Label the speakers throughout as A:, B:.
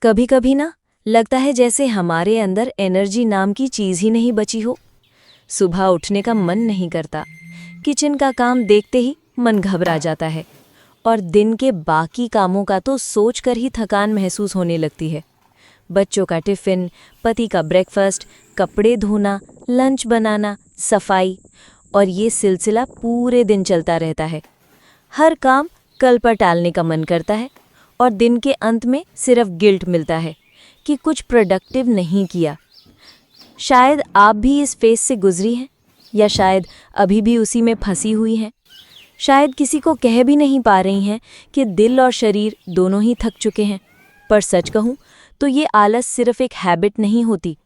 A: कभी कभी ना लगता है जैसे हमारे अंदर एनर्जी नाम की चीज़ ही नहीं बची हो। सुबह उठने का मन नहीं करता, किचन का काम देखते ही मन घबरा जाता है और दिन के बाकी कामों का तो सोचकर ही थकान महसूस होने लगती है। बच्चों का टिफ़िन, पति का ब्रेकफास्ट, कपड़े धोना, लंच बनाना, सफाई, और ये सिलसिला पूरे दिन चलता रहता है। हर काम कल पर टालने का मन करता है और दिन के अंत में सिर्फ गिल्ट मिलता है कि कुछ प्रोडक्टिव नहीं किया। शायद आप भी इस फेज से गुजरी हैं, या शायद अभी भी उसी में फंसी हुई हैं। शायद किसी को कह भी नहीं पा रही हैं कि दिल और शरीर दोनों ही थक चुके हैं। पर सच कहूँ तो ये आलस सिर्फ एक हैबिट नहीं होती,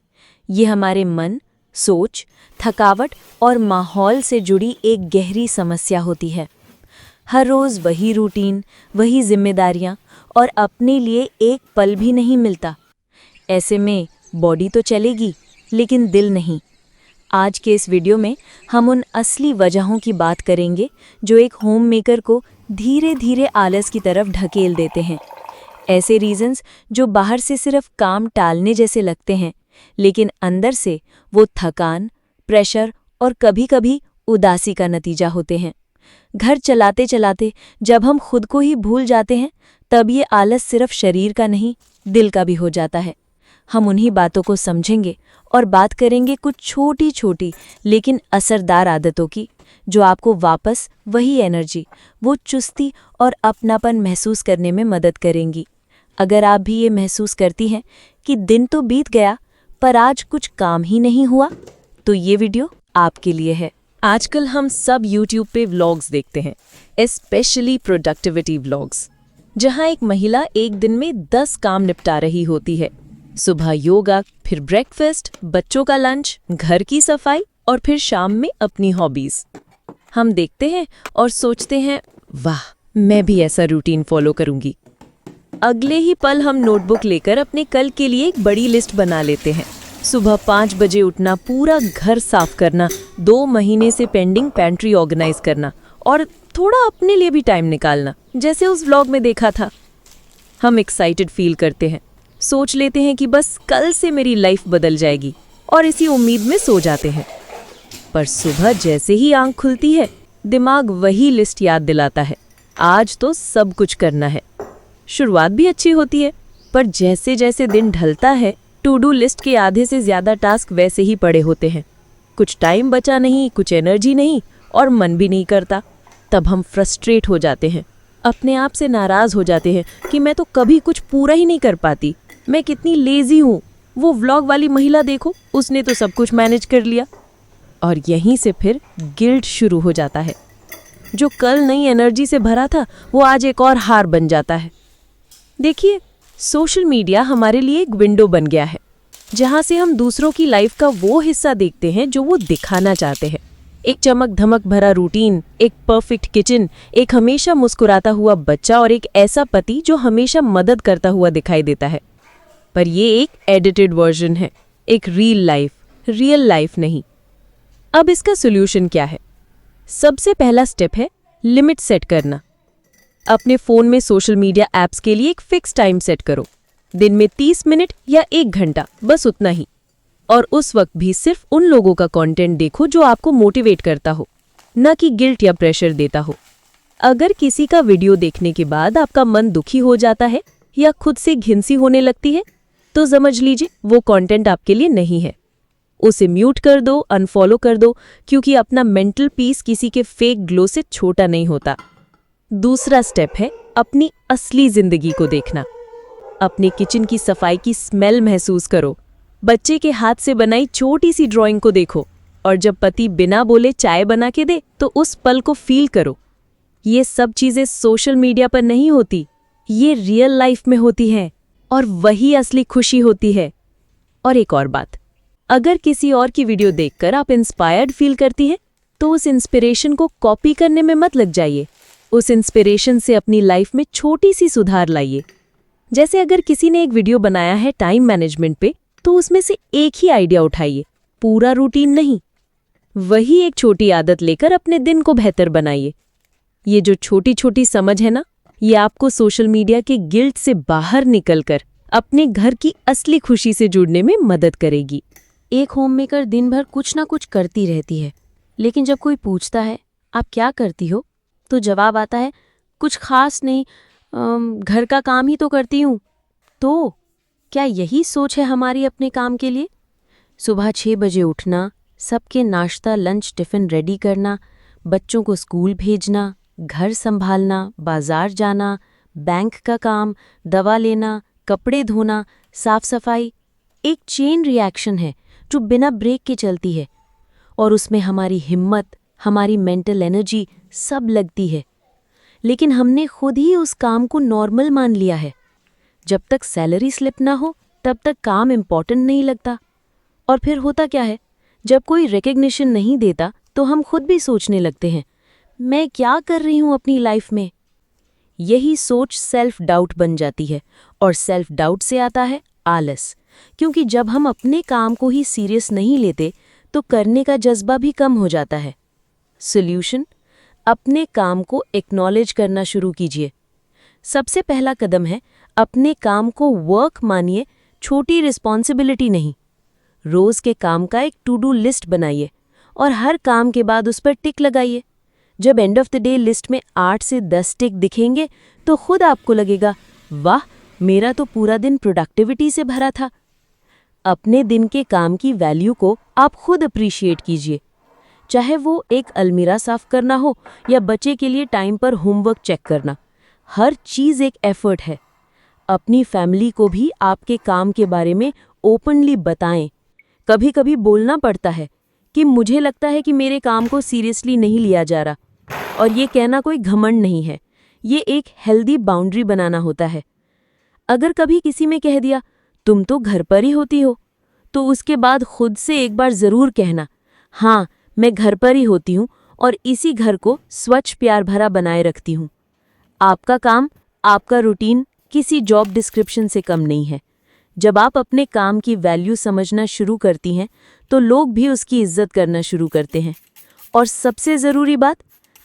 A: ये हमारे मन, सोच, थकावट और माहौल से जुड़ी एक गहरी समस्या होती है। हर रोज़ वही रूटीन, वही जिम्मेदारियाँ और अपने लिए एक पल भी नहीं मिलता। ऐसे में बॉडी तो चलेगी लेकिन दिल नहीं। आज के इस वीडियो में हम उन असली वजहों की बात करेंगे जो एक होम मेकर को धीरे धीरे आलस की तरफ ढकेल देते हैं। ऐसे रीजंस जो बाहर से सिर्फ काम टालने जैसे लगते हैं, लेकिन अंदर से वो थकान, प्रेशर और कभी-कभी उदासी का नतीजा होते हैं। घर चलाते चलाते जब हम खुद को ही भूल जाते हैं, तब ये आलस सिर्फ शरीर का नहीं, दिल का भी हो जाता है। हम उन्हीं बातों को समझेंगे और बात करेंगे कुछ छोटी छोटी लेकिन असरदार आदतों की, जो आपको वापस वही एनर्जी, वो चुस्ती और अपनापन महसूस करने में मदद करेंगी। अगर आप भी ये महसूस करती हैं कि दिन तो बीत गया पर आज कुछ काम ही नहीं हुआ, तो ये वीडियो आपके लिए है।
B: आजकल हम सब YouTube पे व्लॉग्स देखते हैं, स्पेशली प्रोडक्टिविटी व्लॉग्स, जहां एक महिला एक दिन में 10 काम निपटा रही होती है। सुबह योगा, फिर ब्रेकफास्ट, बच्चों का लंच, घर की सफाई और फिर शाम में अपनी हॉबीज। हम देखते हैं और सोचते हैं, वाह, मैं भी ऐसा रूटीन फॉलो करूंगी। अगले ही पल हम नोटबुक लेकर अपने कल के लिए एक बड़ी लिस्ट बना लेते हैं। सुबह 5 बजे उठना, पूरा घर साफ करना, 2 महीने से पेंडिंग पेंट्री ऑर्गेनाइज करना और थोड़ा अपने लिए भी टाइम निकालना, जैसे उस व्लॉग में देखा था। हम एक्साइटेड फील करते हैं, सोच लेते हैं कि बस कल से मेरी लाइफ बदल जाएगी और इसी उम्मीद में सो जाते हैं। पर सुबह जैसे ही आंख खुलती है, दिमाग वही लिस्ट याद दिलाता है, आज तो सब कुछ करना है। शुरुआत भी अच्छी होती है, पर जैसे जैसे दिन ढलता है, टू डू लिस्ट के आधे से ज़्यादा टास्क वैसे ही पड़े होते हैं। कुछ टाइम बचा नहीं, कुछ एनर्जी नहीं और मन भी नहीं करता। तब हम फ्रस्ट्रेट हो जाते हैं, अपने आप से नाराज़ हो जाते हैं कि मैं तो कभी कुछ पूरा ही नहीं कर पाती, मैं कितनी लेज़ी हूँ। वो व्लॉग वाली महिला देखो, उसने तो सब कुछ मैनेज कर लिया। और यहीं से फिर गिल्ट शुरू हो जाता है। जो कल नई एनर्जी से भरा था, वो आज एक और हार बन जाता है। देखिए, सोशल मीडिया हमारे लिए एक विंडो बन गया है, जहाँ से हम दूसरों की लाइफ का वो हिस्सा देखते हैं जो वो दिखाना चाहते हैं। एक चमक धमक भरा रूटीन, एक परफेक्ट किचन, एक हमेशा मुस्कुराता हुआ बच्चा और एक ऐसा पति जो हमेशा मदद करता हुआ दिखाई देता है। पर ये एक एडिटेड वर्जन है, एक रियल लाइफ नहीं। अब इसका सोल्यूशन क्या है? सबसे पहला स्टेप है लिमिट सेट करना। अपने फ़ोन में सोशल मीडिया ऐप्स के लिए एक फिक्स टाइम सेट करो। दिन में 30 मिनट या 1 घंटा, बस उतना ही। और उस वक्त भी सिर्फ उन लोगों का कंटेंट देखो जो आपको मोटिवेट करता हो, न कि गिल्ट या प्रेशर देता हो। अगर किसी का वीडियो देखने के बाद आपका मन दुखी हो जाता है या खुद से घिनसी होने लगती है, तो समझ लीजिए वो कंटेंट आपके लिए नहीं है। उसे म्यूट कर दो, अनफॉलो कर दो, क्योंकि अपना मेंटल पीस किसी के फेक ग्लो से छोटा नहीं होता। दूसरा स्टेप है अपनी असली जिंदगी को देखना। अपने किचन की सफाई की स्मेल महसूस करो, बच्चे के हाथ से बनाई छोटी सी ड्राइंग को देखो, और जब पति बिना बोले चाय बना के दे तो उस पल को फील करो। ये सब चीजें सोशल मीडिया पर नहीं होती, ये रियल लाइफ में होती हैं, और वही असली खुशी होती है। और एक और बात, अगर किसी और की वीडियो देखकर आप इंस्पायर्ड फील करती हैं, तो उस इंस्पिरेशन को कॉपी करने में मत लग जाइए। उस इंस्पिरेशन से अपनी लाइफ में छोटी सी सुधार लाइए। जैसे अगर किसी ने एक वीडियो बनाया है टाइम मैनेजमेंट पे, तो उसमें से एक ही आइडिया उठाइए, पूरा रूटीन नहीं। वही एक छोटी आदत लेकर अपने दिन को बेहतर बनाइए। ये जो छोटी छोटी समझ है ना, ये आपको सोशल मीडिया के गिल्ट से बाहर निकलकर अपने घर की असली खुशी से जुड़ने में मदद करेगी।
A: एक होममेकर दिन भर कुछ ना कुछ करती रहती है, लेकिन जब कोई पूछता है आप क्या करती हो, तो जवाब आता है कुछ खास नहीं, घर का काम ही तो करती हूँ। तो क्या यही सोच है हमारी अपने काम के लिए? सुबह 6 बजे उठना, सबके नाश्ता लंच टिफ़िन रेडी करना, बच्चों को स्कूल भेजना, घर संभालना, बाजार जाना, बैंक का काम, दवा लेना, कपड़े धोना, साफ सफाई, एक चेन रिएक्शन है जो बिना ब्रेक के चलती है, और उसमें हमारी हिम्मत, हमारी मेंटल एनर्जी सब लगती है। लेकिन हमने खुद ही उस काम को नॉर्मल मान लिया है। जब तक सैलरी स्लिप ना हो तब तक काम इम्पॉर्टेंट नहीं लगता। और फिर होता क्या है, जब कोई रिकग्निशन नहीं देता तो हम खुद भी सोचने लगते हैं मैं क्या कर रही हूँ अपनी लाइफ में। यही सोच सेल्फ डाउट बन जाती है, और सेल्फ डाउट से आता है आलस, क्योंकि जब हम अपने काम को ही सीरियस नहीं लेते तो करने का जज्बा भी कम हो जाता है। सॉल्यूशन, अपने काम को एक्नॉलेज करना शुरू कीजिए। सबसे पहला कदम है अपने काम को वर्क मानिए, छोटी रिस्पॉन्सिबिलिटी नहीं। रोज के काम का एक टू डू लिस्ट बनाइए और हर काम के बाद उस पर टिक लगाइए। जब end of the day list में 8 से 10 टिक दिखेंगे तो खुद आपको लगेगा वाह, मेरा तो पूरा दिन प्रोडक्टिविटी से भरा था। अपने दिन के काम की वैल्यू को आप खुद अप्रिशिएट कीजिए, चाहे वो एक अलमीरा साफ करना हो या बच्चे के लिए टाइम पर होमवर्क चेक करना। हर चीज़ एक एफर्ट है। अपनी फैमिली को भी आपके काम के बारे में ओपनली बताएं। कभी कभी बोलना पड़ता है कि मुझे लगता है कि मेरे काम को सीरियसली नहीं लिया जा रहा, और ये कहना कोई घमंड नहीं है, ये एक हेल्दी बाउंड्री बनाना होता है। अगर कभी किसी में कह दिया तुम तो घर पर ही होती हो, तो उसके बाद खुद से एक बार ज़रूर कहना हाँ, मैं घर पर ही होती हूँ और इसी घर को स्वच्छ प्यार भरा बनाए रखती हूँ। आपका काम, आपका रूटीन किसी जॉब डिस्क्रिप्शन से कम नहीं है। जब आप अपने काम की वैल्यू समझना शुरू करती हैं तो लोग भी उसकी इज्जत करना शुरू करते हैं। और सबसे ज़रूरी बात,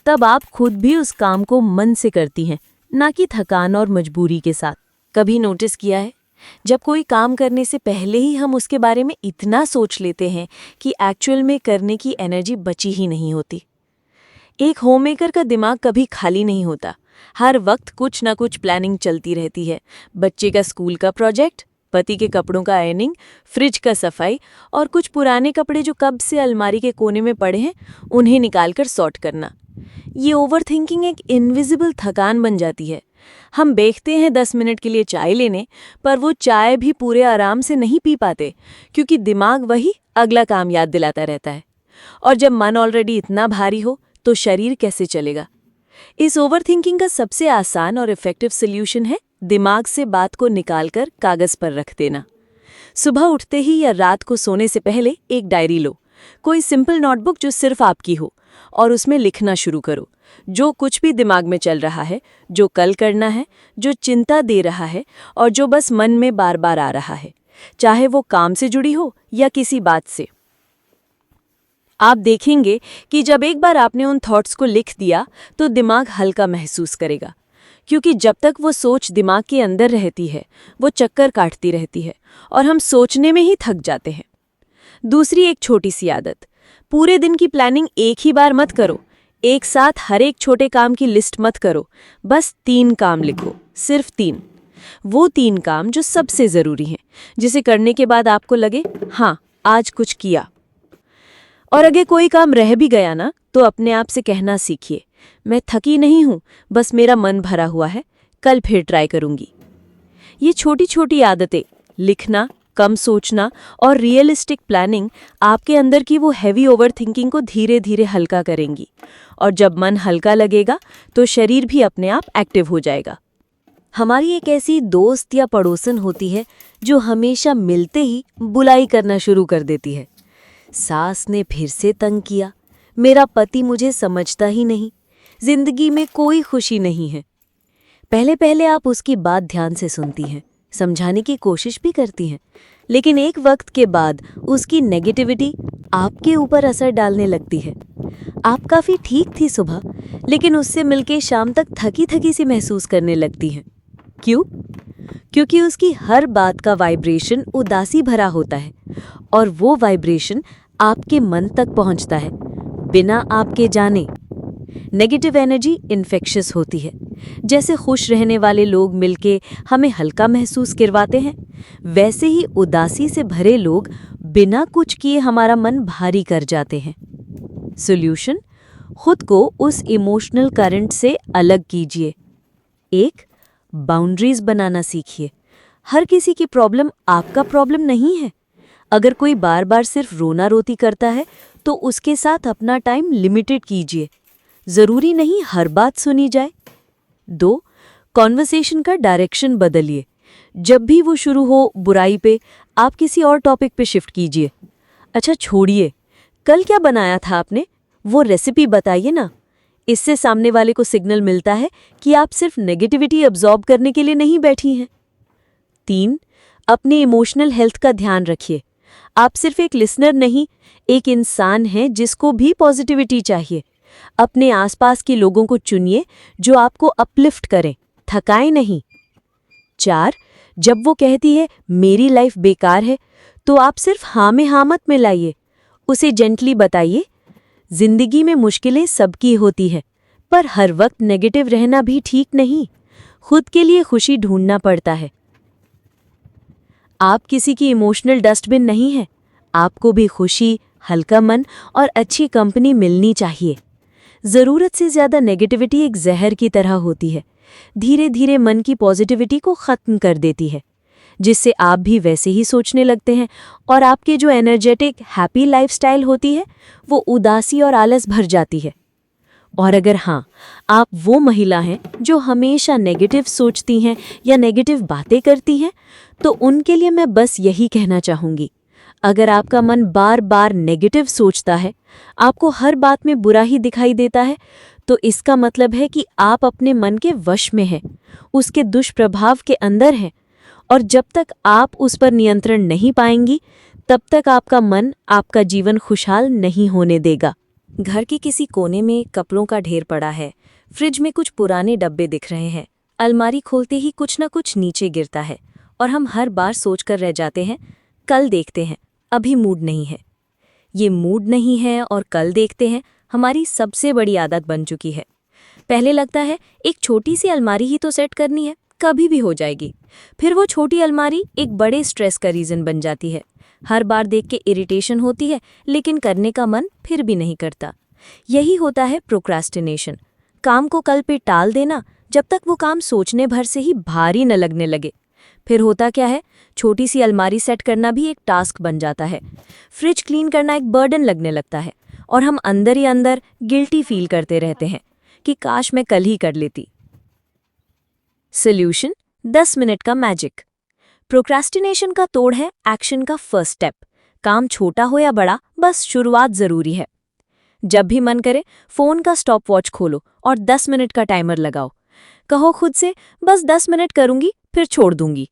A: तब आप खुद भी उस काम को मन से करती हैं, ना कि थकान और मजबूरी के साथ। कभी नोटिस किया है, जब कोई काम करने से पहले ही हम उसके बारे में इतना सोच लेते हैं कि एक्चुअल में करने की एनर्जी बची ही नहीं होती। एक होममेकर का दिमाग कभी खाली नहीं होता। हर वक्त कुछ ना कुछ प्लानिंग चलती रहती है। बच्चे का स्कूल का प्रोजेक्ट, पति के कपड़ों का आयरनिंग, फ्रिज का सफाई, और कुछ पुराने कपड़े जो कब से अलमारी के कोने में पड़े हैं उन्हें निकालकर सॉर्ट करना। ये ओवरथिंकिंग एक इनविजिबल थकान बन जाती है। हम बैठते हैं 10 मिनट के लिए चाय लेने, पर वो चाय भी पूरे आराम से नहीं पी पाते, क्योंकि दिमाग वही अगला काम याद दिलाता रहता है। और जब मन ऑलरेडी इतना भारी हो तो शरीर कैसे चलेगा? इस ओवरथिंकिंग का सबसे आसान और इफेक्टिव सॉल्यूशन है दिमाग से बात को निकालकर कागज पर रख देना। सुबह उठते ही या रात को सोने से पहले एक डायरी लो, कोई सिंपल नोटबुक जो सिर्फ आपकी हो, और उसमें लिखना शुरू करो जो कुछ भी दिमाग में चल रहा है, जो कल करना है, जो चिंता दे रहा है और जो बस मन में बार बार आ रहा है, चाहे वो काम से जुड़ी हो या किसी बात से। आप देखेंगे कि जब एक बार आपने उन थॉट्स को लिख दिया तो दिमाग हल्का महसूस करेगा, क्योंकि जब तक वो सोच दिमाग के अंदर रहती है वो चक्कर काटती रहती है और हम सोचने में ही थक जाते हैं। दूसरी एक छोटी सी आदत, पूरे दिन की प्लानिंग एक ही बार मत करो। एक साथ हर एक छोटे काम की लिस्ट मत करो, बस 3 काम लिखो, सिर्फ 3। वो 3 काम जो सबसे ज़रूरी हैं, जिसे करने के बाद आपको लगे हाँ, आज कुछ किया। और अगर कोई काम रह भी गया ना, तो अपने आप से कहना सीखिए मैं थकी नहीं हूँ, बस मेरा मन भरा हुआ है, कल फिर ट्राई करूँगी। ये छोटी छोटी आदतें, लिखना, कम सोचना और रियलिस्टिक प्लानिंग आपके अंदर की वो हैवी ओवरथिंकिंग को धीरे धीरे हल्का करेंगी। और जब मन हल्का लगेगा तो शरीर भी अपने आप एक्टिव हो जाएगा। हमारी एक ऐसी दोस्त या पड़ोसन होती है जो हमेशा मिलते ही बुराई करना शुरू कर देती है। सास ने फिर से तंग किया, मेरा पति मुझे समझता ही नहीं, जिंदगी में कोई खुशी नहीं है। पहले पहले आप उसकी बात ध्यान से सुनती हैं, समझाने की कोशिश भी करती हैं, लेकिन एक वक्त के बाद उसकी नेगेटिविटी आपके ऊपर असर डालने लगती है। आप काफ़ी ठीक थी सुबह, लेकिन उससे मिलके शाम तक थकी थकी सी महसूस करने लगती हैं। क्यों? क्योंकि उसकी हर बात का वाइब्रेशन उदासी भरा होता है और वो वाइब्रेशन आपके मन तक पहुंचता है बिना आपके जाने। नेगेटिव एनर्जी इन्फेक्शियस होती है। जैसे खुश रहने वाले लोग मिलके हमें हल्का महसूस करवाते हैं, वैसे ही उदासी से भरे लोग बिना कुछ किए हमारा मन भारी कर जाते हैं। सॉल्यूशन: खुद को उस इमोशनल करंट से अलग कीजिए। 1. बाउंड्रीज बनाना सीखिए। हर किसी की प्रॉब्लम आपका प्रॉब्लम नहीं है। अगर कोई बार बार सिर्फ रोना रोती करता है तो उसके साथ अपना टाइम लिमिटेड कीजिए। जरूरी नहीं हर बात सुनी जाए। 2. कॉन्वर्सेशन का डायरेक्शन बदलिए। जब भी वो शुरू हो बुराई पे, आप किसी और टॉपिक पे शिफ्ट कीजिए। अच्छा छोड़िए, कल क्या बनाया था आपने, वो रेसिपी बताइए ना। इससे सामने वाले को सिग्नल मिलता है कि आप सिर्फ नेगेटिविटी अब्जॉर्ब करने के लिए नहीं बैठी हैं। 3. अपनी इमोशनल हेल्थ का ध्यान रखिए। आप सिर्फ एक लिसनर नहीं, एक इंसान हैं जिसको भी पॉजिटिविटी चाहिए। अपने आसपास के लोगों को चुनिए जो आपको अपलिफ्ट करें, थकाए नहीं। 4. जब वो कहती है मेरी लाइफ बेकार है, तो आप सिर्फ हाँ में हाँ मत मिलाइए। उसे जेंटली बताइए, जिंदगी में मुश्किलें सबकी होती है, पर हर वक्त नेगेटिव रहना भी ठीक नहीं। खुद के लिए खुशी ढूंढना पड़ता है। आप किसी की इमोशनल डस्टबिन नहीं है। आपको भी खुशी, हल्का मन और अच्छी कंपनी मिलनी चाहिए। ज़रूरत से ज़्यादा नेगेटिविटी एक जहर की तरह होती है, धीरे धीरे मन की पॉजिटिविटी को ख़त्म कर देती है, जिससे आप भी वैसे ही सोचने लगते हैं और आपके जो एनर्जेटिक हैप्पी लाइफस्टाइल होती है वो उदासी और आलस भर जाती है। और अगर हाँ, आप वो महिला हैं जो हमेशा नेगेटिव सोचती हैं या नेगेटिव बातें करती हैं, तो उनके लिए मैं बस यही कहना चाहूँगी, अगर आपका मन बार बार नेगेटिव सोचता है, आपको हर बात में बुरा ही दिखाई देता है, तो इसका मतलब है कि आप अपने मन के वश में हैं, उसके दुष्प्रभाव के अंदर हैं, और जब तक आप उस पर नियंत्रण नहीं पाएंगी, तब तक आपका मन आपका जीवन खुशहाल नहीं होने देगा। घर के किसी कोने में कपड़ों का ढेर पड़ा है, फ्रिज में कुछ पुराने डब्बे दिख रहे हैं, अलमारी खोलते ही कुछ न कुछ नीचे गिरता है और हम हर बार सोचकर रह जाते हैं, कल देखते हैं, अभी मूड नहीं है। ये मूड नहीं है और कल देखते हैं हमारी सबसे बड़ी आदत बन चुकी है। पहले लगता है एक छोटी सी अलमारी ही तो सेट करनी है, कभी भी हो जाएगी। फिर वो छोटी अलमारी एक बड़े स्ट्रेस का रीज़न बन जाती है। हर बार देख के इरिटेशन होती है, लेकिन करने का मन फिर भी नहीं करता। यही होता है प्रोक्रास्टिनेशन, काम को कल पे टाल देना जब तक वो काम सोचने भर से ही भारी न लगने लगे। फिर होता क्या है, छोटी सी अलमारी सेट करना भी एक टास्क बन जाता है। फ्रिज क्लीन करना एक बर्डन लगने लगता है और हम अंदर ही अंदर गिल्टी फील करते रहते हैं कि काश मैं कल ही कर लेती। सॉल्यूशन: 10 मिनट का मैजिक। प्रोक्रास्टिनेशन का तोड़ है एक्शन का फर्स्ट स्टेप। काम छोटा हो या बड़ा, बस शुरुआत जरूरी है। जब भी मन करे फोन का स्टॉप वॉच खोलो और 10 मिनट का टाइमर लगाओ। कहो खुद से, बस 10 मिनट करूंगी फिर छोड़ दूंगी।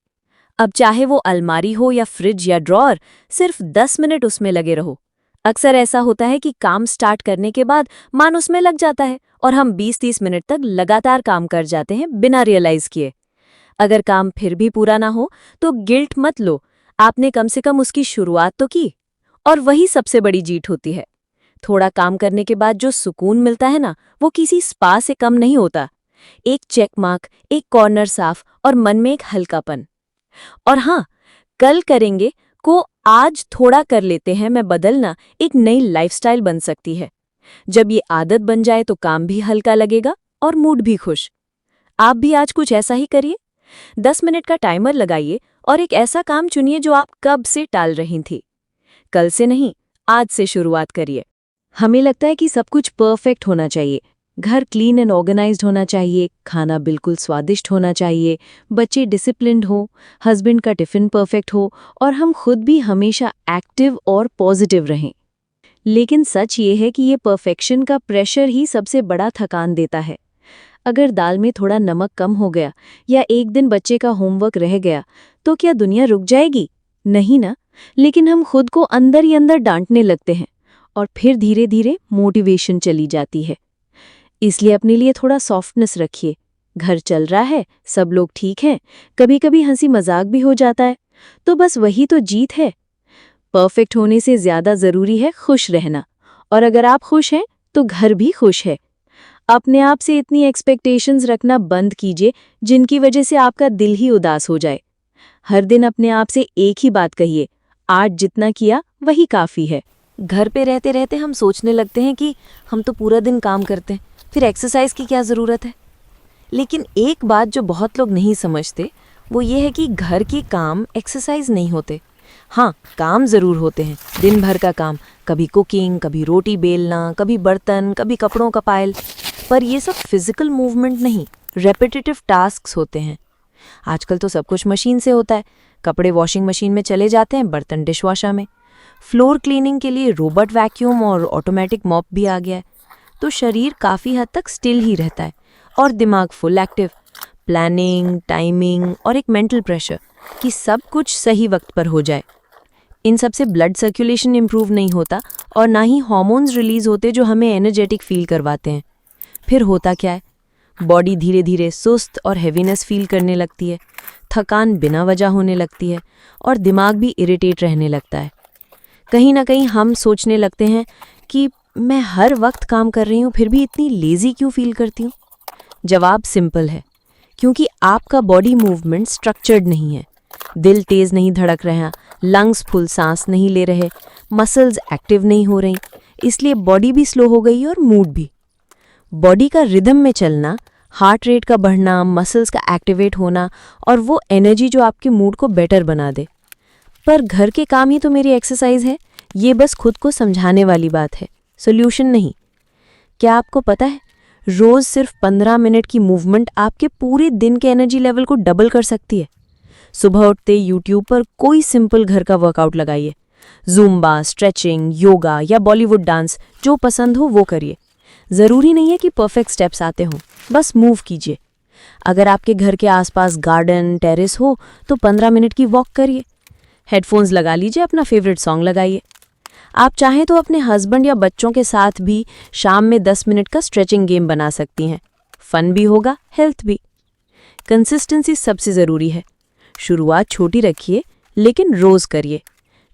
A: अब चाहे वो अलमारी हो या फ्रिज या ड्रॉअर, सिर्फ 10 मिनट उसमें लगे रहो। अक्सर ऐसा होता है कि काम स्टार्ट करने के बाद मन उसमें लग जाता है और हम 20-30 मिनट तक लगातार काम कर जाते हैं बिना रियलाइज किए। अगर काम फिर भी पूरा ना हो तो गिल्ट मत लो, आपने कम से कम उसकी शुरुआत तो की, और वही सबसे बड़ी जीत होती है। थोड़ा काम करने के बाद जो सुकून मिलता है ना, वो किसी स्पा से कम नहीं होता। एक चेक मार्क, एक कॉर्नर साफ और मन में एक हल्कापन। और हाँ, कल करेंगे को आज थोड़ा कर लेते हैं मैं बदलना एक नई लाइफस्टाइल बन सकती है। जब ये आदत बन जाए तो काम भी हल्का लगेगा और मूड भी खुश। आप भी आज कुछ ऐसा ही करिए। 10 मिनट का टाइमर लगाइए और एक ऐसा काम चुनिए जो आप कब से टाल रही थी। कल से नहीं, आज से शुरुआत करिए। हमें लगता है कि सब कुछ परफेक्ट होना चाहिए, घर क्लीन एंड ऑर्गेनाइज्ड होना चाहिए, खाना बिल्कुल स्वादिष्ट होना चाहिए, बच्चे डिसिप्लिन्ड हो, हस्बैंड का टिफिन परफेक्ट हो और हम खुद भी हमेशा एक्टिव और पॉजिटिव रहें। लेकिन सच ये है कि ये परफेक्शन का प्रेशर ही सबसे बड़ा थकान देता है। अगर दाल में थोड़ा नमक कम हो गया या एक दिन बच्चे का होमवर्क रह गया, तो क्या दुनिया रुक जाएगी? नहीं ना। लेकिन हम खुद को अंदर ही अंदर डांटने लगते हैं और फिर धीरे धीरे मोटिवेशन चली जाती है। इसलिए अपने लिए थोड़ा सॉफ्टनेस रखिए। घर चल रहा है, सब लोग ठीक हैं, कभी कभी हंसी मजाक भी हो जाता है, तो बस वही तो जीत है। परफेक्ट होने से ज्यादा जरूरी है खुश रहना, और अगर आप खुश हैं तो घर भी खुश है। अपने आप से इतनी एक्सपेक्टेशंस रखना बंद कीजिए जिनकी वजह से आपका दिल ही उदास हो जाए। हर दिन अपने आप से एक ही बात कहिए, आज जितना किया वही काफी है।
B: घर पे रहते रहते हम सोचने लगते हैं कि हम तो पूरा दिन काम करते हैं, फिर एक्सरसाइज की क्या ज़रूरत है। लेकिन एक बात जो बहुत लोग नहीं समझते वो ये है कि घर के काम एक्सरसाइज नहीं होते। हाँ, काम ज़रूर होते हैं, दिन भर का काम, कभी कुकिंग, कभी रोटी बेलना, कभी बर्तन, कभी कपड़ों का पायल, पर ये सब फिजिकल मूवमेंट नहीं, रेपिटेटिव टास्क्स होते हैं। आजकल तो सब कुछ मशीन से होता है, कपड़े वॉशिंग मशीन में चले जाते हैं, बर्तन डिशवॉशर में, फ्लोर क्लीनिंग के लिए रोबोट वैक्यूम और ऑटोमेटिक मॉप भी आ गया है। तो शरीर काफ़ी हद तक स्टिल ही रहता है और दिमाग फुल एक्टिव। प्लानिंग, टाइमिंग और एक मेंटल प्रेशर कि सब कुछ सही वक्त पर हो जाए, इन सब से ब्लड सर्कुलेशन इंप्रूव नहीं होता और ना ही हार्मोन्स रिलीज होते जो हमें एनर्जेटिक फील करवाते हैं। फिर होता क्या है, बॉडी धीरे धीरे सुस्त और हैवीनेस फील करने लगती है, थकान बिना वजह होने लगती है और दिमाग भी इरिटेट रहने लगता है। कहीं ना कहीं हम सोचने लगते हैं कि मैं हर वक्त काम कर रही हूँ फिर भी इतनी लेजी क्यों फील करती हूँ। जवाब सिंपल है, क्योंकि आपका बॉडी मूवमेंट स्ट्रक्चर्ड नहीं है। दिल तेज नहीं धड़क रहा, लंग्स फुल सांस नहीं ले रहे, मसल्स एक्टिव नहीं हो रही, इसलिए बॉडी भी स्लो हो गई और मूड भी। बॉडी का रिदम में चलना, हार्ट रेट का बढ़ना, मसल्स का एक्टिवेट होना और वो एनर्जी जो आपके मूड को बेटर बना दे। पर घर के काम ही तो मेरी एक्सरसाइज है, ये बस खुद को समझाने वाली बात है, सोल्यूशन नहीं। क्या आपको पता है, रोज सिर्फ 15 मिनट की मूवमेंट आपके पूरे दिन के एनर्जी लेवल को डबल कर सकती है। सुबह उठते यूट्यूब पर कोई सिंपल घर का वर्कआउट लगाइए, ज़ुम्बा, स्ट्रेचिंग, योगा या बॉलीवुड डांस, जो पसंद हो वो करिए। ज़रूरी नहीं है कि परफेक्ट स्टेप्स आते हों, बस मूव कीजिए। अगर आपके घर के आसपास गार्डन, टेरेस हो तो 15 मिनट की वॉक करिए। हेडफोन्स लगा लीजिए, अपना फेवरेट सॉन्ग लगाइए। आप चाहें तो अपने हस्बैंड या बच्चों के साथ भी शाम में 10 मिनट का स्ट्रेचिंग गेम बना सकती हैं। फन भी होगा, हेल्थ भी। कंसिस्टेंसी सबसे ज़रूरी है। शुरुआत छोटी रखिए लेकिन रोज़ करिए,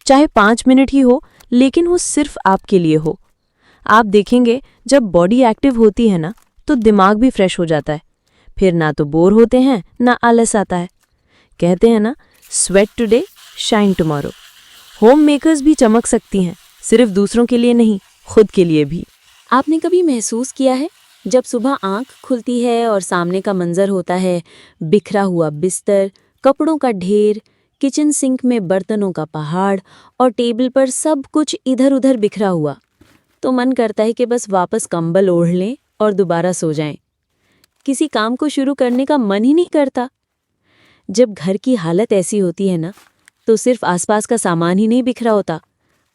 B: चाहे 5 मिनट ही हो, लेकिन वो सिर्फ आपके लिए हो। आप देखेंगे जब बॉडी एक्टिव होती है ना तो दिमाग भी फ्रेश हो जाता है, फिर ना तो बोर होते हैं ना आलस आता है। कहते हैं ना, sweat today shine tomorrow. Home makers भी चमक सकती हैं, सिर्फ दूसरों के लिए नहीं, खुद के लिए भी।
A: आपने कभी महसूस किया है, जब सुबह आंख खुलती है और सामने का मंजर होता है बिखरा हुआ बिस्तर, कपड़ों का ढेर, किचन सिंक में बर्तनों का पहाड़ और टेबल पर सब कुछ इधर उधर बिखरा हुआ, तो मन करता है कि बस वापस कंबल ओढ़ लें और दोबारा सो जाएं। किसी काम को शुरू करने का मन ही नहीं करता। जब घर की हालत ऐसी होती है ना, तो सिर्फ आसपास का सामान ही नहीं बिखरा होता,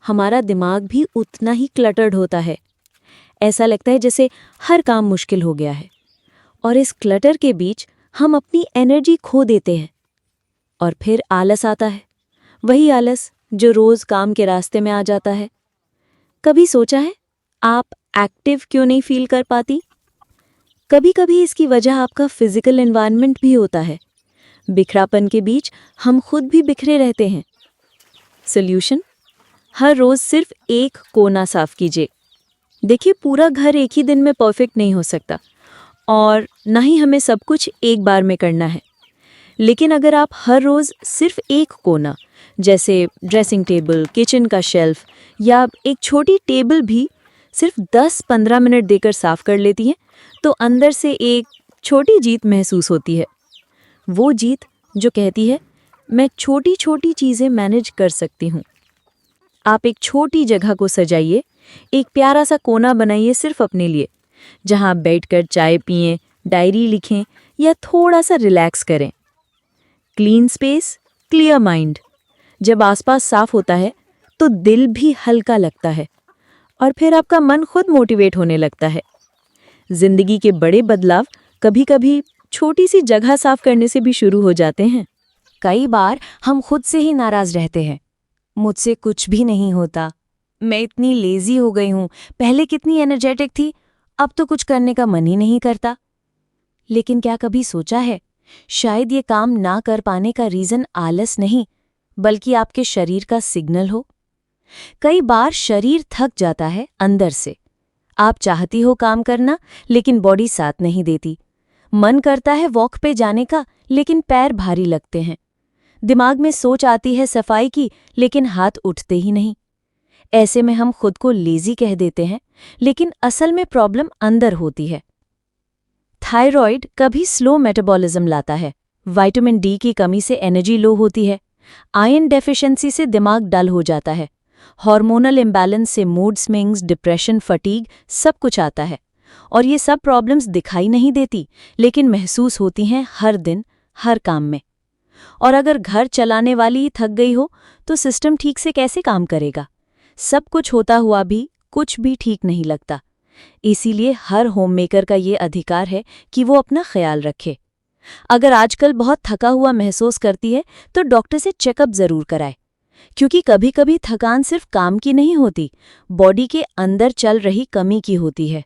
A: हमारा दिमाग भी उतना ही क्लटर्ड होता है। ऐसा लगता है जैसे हर काम मुश्किल हो गया है, और इस क्लटर के बीच हम अपनी एनर्जी खो देते हैं। और फिर आलस आता है, वही आलस जो रोज काम के रास्ते में आ जाता है। कभी सोचा है आप एक्टिव क्यों नहीं फील कर पाती? कभी कभी इसकी वजह आपका फिजिकल एनवायरनमेंट भी होता है। बिखरापन के बीच हम खुद भी बिखरे रहते हैं। सोल्यूशन, हर रोज सिर्फ एक कोना साफ कीजिए। देखिए, पूरा घर एक ही दिन में परफेक्ट नहीं हो सकता और ना ही हमें सब कुछ एक बार में करना है। लेकिन अगर आप हर रोज सिर्फ एक कोना, जैसे ड्रेसिंग टेबल, किचन का शेल्फ या एक छोटी टेबल भी सिर्फ 10-15 मिनट देकर साफ कर लेती हैं, तो अंदर से एक छोटी जीत महसूस होती है। वो जीत जो कहती है, मैं छोटी छोटी चीज़ें मैनेज कर सकती हूँ। आप एक छोटी जगह को सजाइए, एक प्यारा सा कोना बनाइए सिर्फ अपने लिए, जहाँ आप बैठकर चाय पिएं, डायरी लिखें या थोड़ा सा रिलैक्स करें। Clean space, clear mind. जब आसपास साफ होता है तो दिल भी हल्का लगता है और फिर आपका मन खुद मोटिवेट होने लगता है। जिंदगी के बड़े बदलाव कभी कभी छोटी सी जगह साफ करने से भी शुरू हो जाते हैं।
B: कई बार हम खुद से ही नाराज रहते हैं, मुझसे कुछ भी नहीं होता, मैं इतनी लेजी हो गई हूँ, पहले कितनी एनर्जेटिक थी, अब तो कुछ करने का मन ही नहीं करता।
A: लेकिन क्या कभी सोचा है, शायद ये काम ना कर पाने का रीज़न आलस नहीं, बल्कि आपके शरीर का सिग्नल हो। कई बार शरीर थक जाता है अंदर से। आप चाहती हो काम करना, लेकिन बॉडी साथ नहीं देती। मन करता है वॉक पे जाने का, लेकिन पैर भारी लगते हैं। दिमाग में सोच आती है सफाई की, लेकिन हाथ उठते ही नहीं। ऐसे में हम खुद को लेजी कह देते हैं, लेकिन असल में प्रॉब्लम अंदर होती है। थायराइड कभी स्लो मेटाबॉलिज्म लाता है। विटामिन डी की कमी से एनर्जी लो होती है। आयरन डेफिशिएंसी से दिमाग डल हो जाता है। हार्मोनल इम्बैलेंस से मूड स्विंग्स, डिप्रेशन, फटीग सब कुछ आता है। और ये सब प्रॉब्लम्स दिखाई नहीं देती, लेकिन महसूस होती हैं हर दिन, हर काम में। और अगर घर चलाने वाली ही थक गई हो, तो सिस्टम ठीक से कैसे काम करेगा? सब कुछ होता हुआ भी कुछ भी ठीक नहीं लगता। इसीलिए हर होममेकर का ये अधिकार है कि वो अपना ख्याल रखे। अगर आजकल बहुत थका हुआ महसूस करती है, तो डॉक्टर से चेकअप जरूर कराए, क्योंकि कभी कभी थकान सिर्फ काम की नहीं होती, बॉडी के अंदर चल रही कमी की होती है।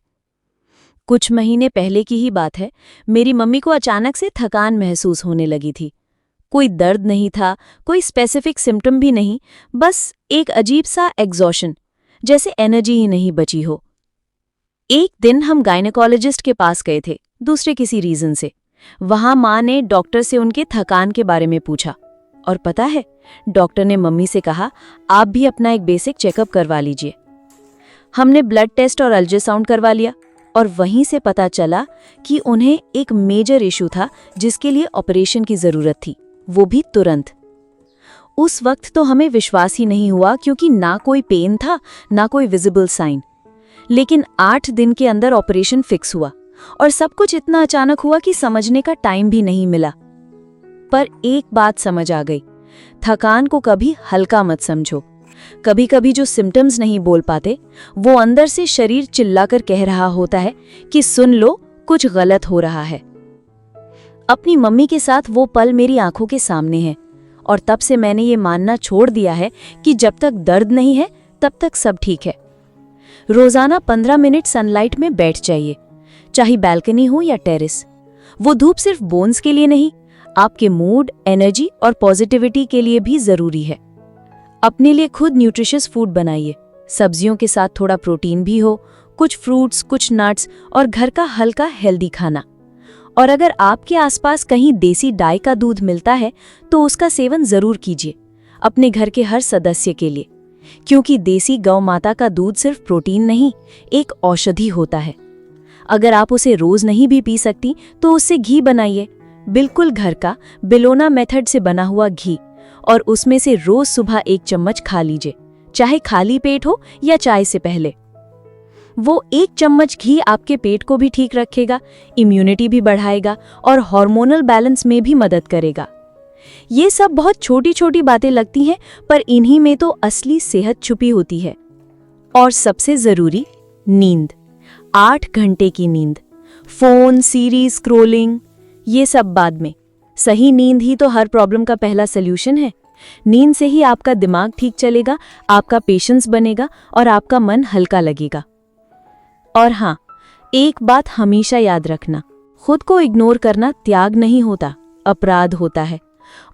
A: कुछ महीने पहले की ही बात है, मेरी मम्मी को अचानक से थकान महसूस होने लगी थी। कोई दर्द नहीं था, कोई स्पेसिफिक सिम्टम भी नहीं, बस एक अजीब सा एग्जॉशन, जैसे एनर्जी ही नहीं बची हो। एक दिन हम गायनेकोलॉजिस्ट के पास गए थे, दूसरे किसी रीजन से। वहां माँ ने डॉक्टर से उनके थकान के बारे में पूछा, और पता है, डॉक्टर ने मम्मी से कहा, आप भी अपना एक बेसिक चेकअप करवा लीजिए। हमने ब्लड टेस्ट और अल्ट्रासाउंड करवा लिया, और वहीं से पता चला कि उन्हें एक मेजर इशू था, जिसके लिए ऑपरेशन की जरूरत थी, वो भी तुरंत। उस वक्त तो हमें विश्वास ही नहीं हुआ, क्योंकि ना कोई पेन था, ना कोई विजिबल साइन। लेकिन 8 दिन के अंदर ऑपरेशन फिक्स हुआ, और सब कुछ इतना अचानक हुआ कि समझने का टाइम भी नहीं मिला। पर एक बात समझ आ गई, थकान को कभी हल्का मत समझो। कभी कभी जो सिम्टम्स नहीं बोल पाते, वो अंदर से शरीर चिल्लाकर कह रहा होता है कि सुन लो, कुछ गलत हो रहा है। अपनी मम्मी के साथ वो पल मेरी आंखों के सामने है, और तब से मैंने ये मानना छोड़ दिया है कि जब तक दर्द नहीं है, तब तक सब ठीक है। रोजाना 15 मिनट सनलाइट में बैठ जाइए, चाहे बैल्कनी हो या टेरेस। वो धूप सिर्फ बोन्स के लिए नहीं, आपके मूड, एनर्जी और पॉजिटिविटी के लिए भी जरूरी है। अपने लिए खुद न्यूट्रिशियस फूड बनाइए। सब्जियों के साथ थोड़ा प्रोटीन भी हो, कुछ फ्रूट्स, कुछ नट्स और घर का हल्का हेल्दी खाना। और अगर आपके आसपास कहीं देसी गाय का दूध मिलता है, तो उसका सेवन जरूर कीजिए, अपने घर के हर सदस्य के लिए, क्योंकि देसी गौ माता का दूध सिर्फ प्रोटीन नहीं, एक औषधि होता है। अगर आप उसे रोज नहीं भी पी सकती, तो उससे घी बनाइए, बिल्कुल घर का, बिलोना मेथड से बना हुआ घी, और उसमें से रोज सुबह 1 चम्मच खा लीजिए, चाहे खाली पेट हो या चाय से पहले। वो 1 चम्मच घी आपके पेट को भी ठीक रखेगा, इम्यूनिटी भी बढ़ाएगा और हार्मोनल बैलेंस में भी मदद करेगा। ये सब बहुत छोटी छोटी बातें लगती हैं, पर इन्हीं में तो असली सेहत छुपी होती है। और सबसे जरूरी, नींद। 8 घंटे की नींद। फोन, सीरीज, स्क्रोलिंग, ये सब बाद में। सही नींद ही तो हर प्रॉब्लम का पहला सल्यूशन है। नींद से ही आपका दिमाग ठीक चलेगा, आपका पेशेंस बनेगा और आपका मन हल्का लगेगा। और हाँ, एक बात हमेशा याद रखना, खुद को इग्नोर करना त्याग नहीं होता, अपराध होता है।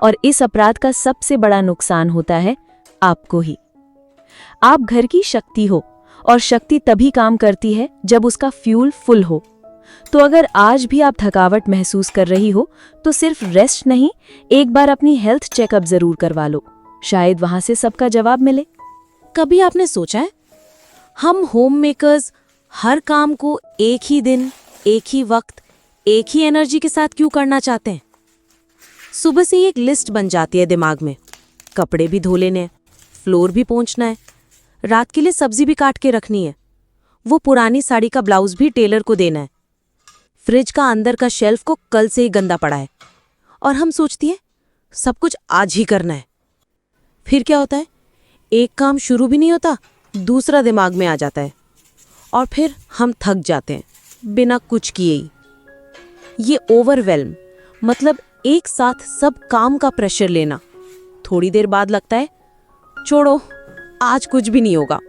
A: और इस अपराध का सबसे बड़ा नुकसान होता है आपको ही। आप घर की शक्ति हो, और शक्ति तभी काम करती है जब उसका फ्यूल फुल हो। तो अगर आज भी आप थकावट महसूस कर रही हो, तो सिर्फ रेस्ट नहीं, एक बार अपनी हेल्थ चेकअप जरूर करवा लो, शायद वहां से सबका जवाब मिले।
B: कभी आपने सोचा है, हम होम मेकर्स हर काम को एक ही दिन, एक ही वक्त, एक ही एनर्जी के साथ क्यों करना चाहते हैं? सुबह से ही एक लिस्ट बन जाती है दिमाग में, कपड़े भी धो लेने हैं, फ्लोर भी पोंछना है, रात के लिए सब्जी भी काट के रखनी है, वो पुरानी साड़ी का ब्लाउज भी टेलर को देना है, फ्रिज का अंदर का शेल्फ को कल से ही गंदा पड़ा है, और हम सोचती हैं सब कुछ आज ही करना है। फिर क्या होता है, एक काम शुरू भी नहीं होता, दूसरा दिमाग में आ जाता है, और फिर हम थक जाते हैं बिना कुछ किए ही। ये ओवरवेल्म, मतलब एक साथ सब काम का प्रेशर लेना। थोड़ी देर बाद लगता है छोड़ो, आज कुछ भी नहीं होगा,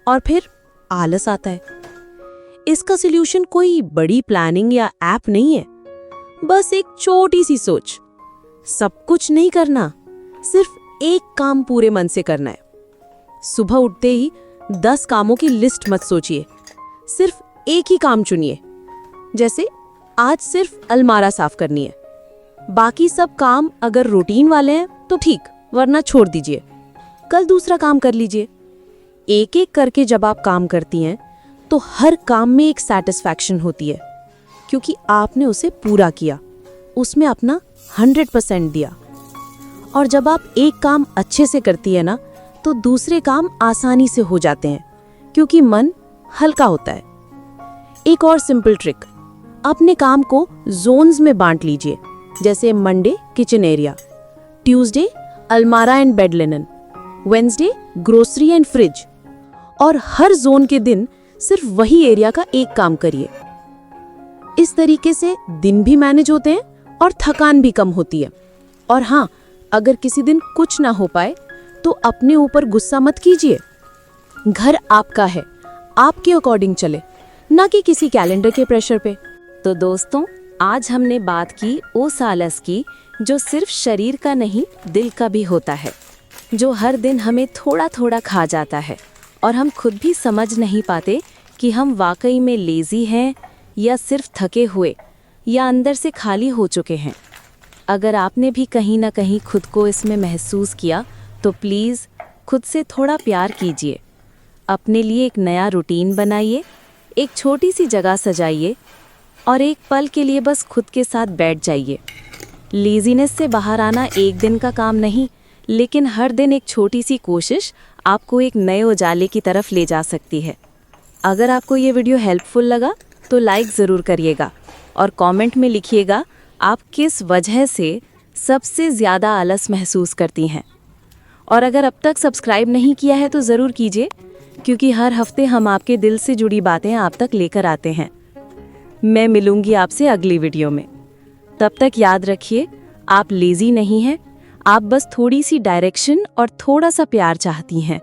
B: और फिर आलस आता है। इसका सॉल्यूशन कोई बड़ी प्लानिंग या ऐप नहीं है, बस एक छोटी सी सोच। सब कुछ नहीं करना, सिर्फ एक काम पूरे मन से करना है। सुबह उठते ही 10 कामों की लिस्ट मत सोचिए, सिर्फ एक ही काम चुनिए। जैसे आज सिर्फ अलमारा साफ करनी है। बाकी सब काम अगर रूटीन वाले हैं तो ठीक, वरना छोड़ दीजिए। कल दूसरा काम कर लीजिए। एक एक करके जब आप काम करती हैं तो हर काम में एक सैटिस्फैक्शन होती है, क्योंकि आपने उसे पूरा किया, उसमें अपना 100% दिया। और जब आप एक काम अच्छे से करती है ना, तो दूसरे काम आसानी से हो जाते हैं, क्योंकि मन हल्का होता है। एक और सिंपल ट्रिक, अपने काम को जोन्स में बांट लीजिए। जैसे मंडे किचन एरिया, ट्यूसडे अलमारा and bed linen, Wednesday grocery and fridge. और हर जोन के दिन सिर्फ वही एरिया का एक काम करिए। इस तरीके से दिन भी मैनेज होते हैं और थकान भी कम होती है। और हाँ, अगर किसी दिन कुछ ना हो पाए तो अपने ऊपर गुस्सा मत कीजिए। घर आपका है, आपके अकॉर्डिंग चले, ना कि किसी कैलेंडर के प्रेशर पे।
A: तो दोस्तों, आज हमने बात की उस आलस की जो सिर्फ शरीर का नहीं, दिल का भी होता है, जो हर दिन हमें थोड़ा थोड़ा खा जाता है और हम खुद भी समझ नहीं पाते कि हम वाकई में लेजी हैं या सिर्फ थके हुए या अंदर से खाली हो चुके हैं। अगर आपने भी कहीं ना कहीं खुद को इसमें महसूस किया तो प्लीज़ खुद से थोड़ा प्यार कीजिए। अपने लिए एक नया रूटीन बनाइए, एक छोटी सी जगह सजाइए और एक पल के लिए बस खुद के साथ बैठ जाइए। लेजीनेस से बाहर आना एक दिन का काम नहीं, लेकिन हर दिन एक छोटी सी कोशिश आपको एक नए उजाले की तरफ ले जा सकती है। अगर आपको ये वीडियो हेल्पफुल लगा तो लाइक ज़रूर करिएगा और कमेंट में लिखिएगा आप किस वजह से सबसे ज़्यादा आलस महसूस करती हैं। और अगर अब तक सब्सक्राइब नहीं किया है तो ज़रूर कीजिए, क्योंकि हर हफ्ते हम आपके दिल से जुड़ी बातें आप तक लेकर आते हैं। मैं मिलूंगी आपसे अगली वीडियो में। तब तक याद रखिए, आप लेजी नहीं हैं, आप बस थोड़ी सी डायरेक्शन और थोड़ा सा प्यार चाहती हैं।